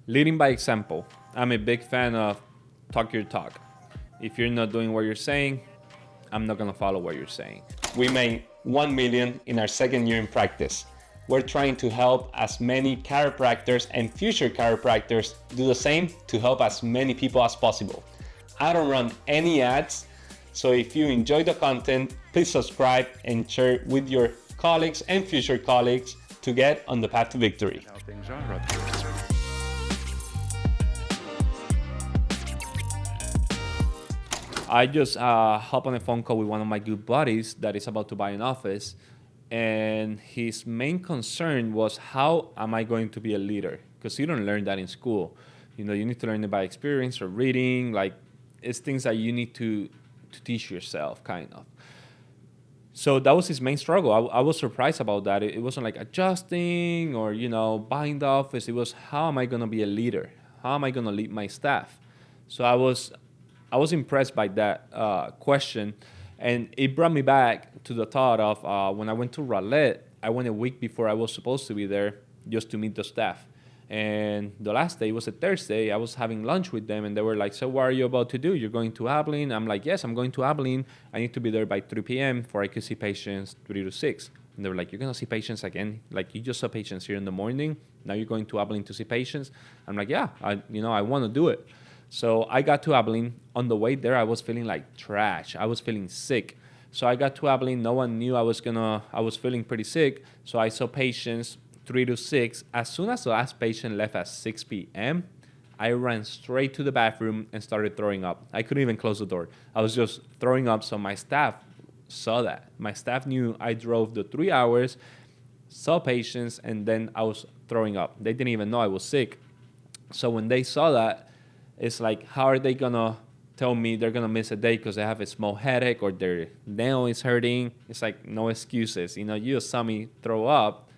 Leading by example. I'm a big fan of talk your talk. If you're not doing what you're saying, I'm not gonna follow what you're saying. We made 1 million in our second year in practice. We're trying to help as many chiropractors and future chiropractors do the same to help as many people as possible. I don't run any ads, so if you enjoy the content, please subscribe and share it with your colleagues and future colleagues to get on the path to victory. How things are up here. I just hop on a phone call with one of my good buddies that is about to buy an office, and his main concern was, how am I going to be a leader? Because you don't learn that in school. You know, you need to learn it by experience or reading. Like, it's things that you need to teach yourself, kind of. So that was his main struggle. I was surprised about that. It wasn't like adjusting or, buying the office. It was, how am I going to be a leader? How am I going to lead my staff? So I was impressed by that question, and it brought me back to the thought of when I went to Raleigh. I went a week before I was supposed to be there just to meet the staff. And the last day was a Thursday. I was having lunch with them, and they were like, so what are you about to do? You're going to Abilene? I'm like, yes, I'm going to Abilene. I need to be there by 3 p.m. for I could see patients 3 to 6. And they were like, you're going to see patients again? Like, you just saw patients here in the morning. Now you're going to Abilene to see patients? I'm like, yeah, I want to do it. So I got to Abilene. On the way there, I was feeling like trash. I was feeling sick. So I got to Abilene. No one knew I was feeling pretty sick. So I saw patients 3 to 6. As soon as the last patient left at 6 p.m., I ran straight to the bathroom and started throwing up. I couldn't even close the door. I was just throwing up. So my staff saw that. My staff knew I drove the 3 hours, saw patients, and then I was throwing up. They didn't even know I was sick. So when they saw that, it's like, how are they going to tell me they're going to miss a day because they have a small headache or their nail is hurting? It's like, no excuses. You just saw me throw up,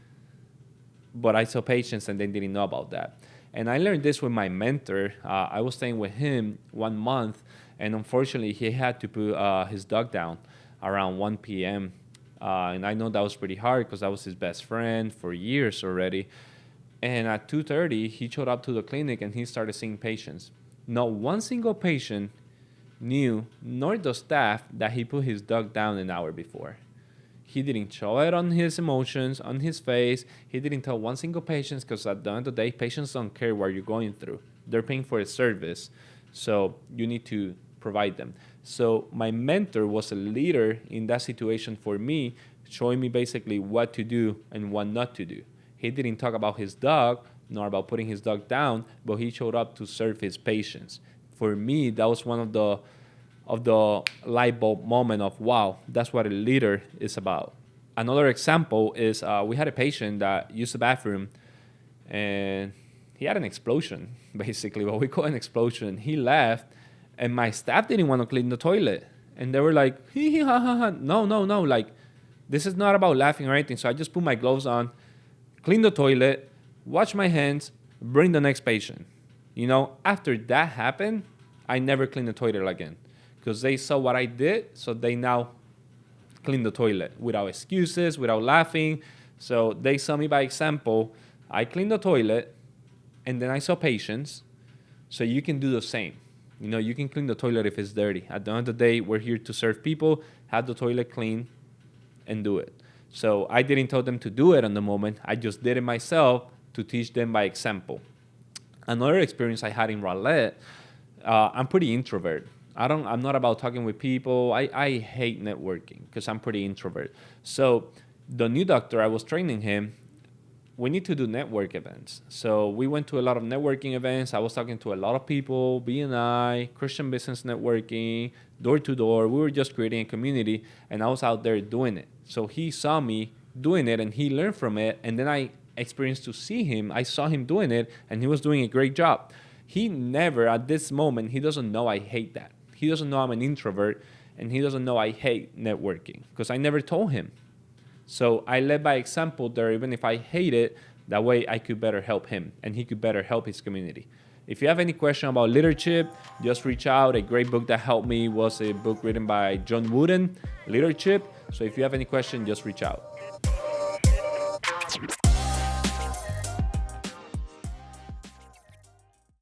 but I saw patients and they didn't know about that. And I learned this with my mentor. I was staying with him 1 month, and unfortunately, he had to put his dog down around 1 p.m. And I know that was pretty hard because I was his best friend for years already. And at 2:30, he showed up to the clinic and he started seeing patients. Not one single patient knew, nor the staff, that he put his dog down an hour before. He didn't show it on his emotions, on his face. He didn't tell one single patient, because at the end of the day, patients don't care what you're going through. They're paying for a service, so you need to provide them. So my mentor was a leader in that situation for me, showing me basically what to do and what not to do. He didn't talk about his dog, nor about putting his dog down, but he showed up to serve his patients. For me, that was one of the light bulb moment of, wow, that's what a leader is about. Another example is we had a patient that used the bathroom, and he had an explosion, basically, what we call an explosion. He left, and my staff didn't want to clean the toilet. And they were like, hee hee ha ha ha. No, like, this is not about laughing or anything. So I just put my gloves on, clean the toilet, wash my hands, bring the next patient. After that happened, I never cleaned the toilet again, because they saw what I did, so they now clean the toilet without excuses, without laughing. So they saw me by example. I cleaned the toilet, and then I saw patients. So you can do the same. You can clean the toilet if it's dirty. At the end of the day, we're here to serve people, have the toilet clean, and do it. So I didn't tell them to do it on the moment. I just did it myself to teach them by example. Another experience I had in Raleigh, I'm pretty introvert. I'm not about talking with people. I hate networking because I'm pretty introvert. So the new doctor, I was training him. We need to do network events. So we went to a lot of networking events. I was talking to a lot of people, BNI, Christian business networking, door to door. We were just creating a community, and I was out there doing it. So he saw me doing it, and he learned from it. And then I experienced to see him. I saw him doing it, and he was doing a great job. He never, at this moment, he doesn't know I hate that. He doesn't know I'm an introvert, and he doesn't know I hate networking, because I never told him. So I led by example there, even if I hate it. That way I could better help him, and he could better help his community. If you have any question about leadership, just reach out. A great book that helped me was a book written by John Wooden, Leadership. So if you have any question, just reach out.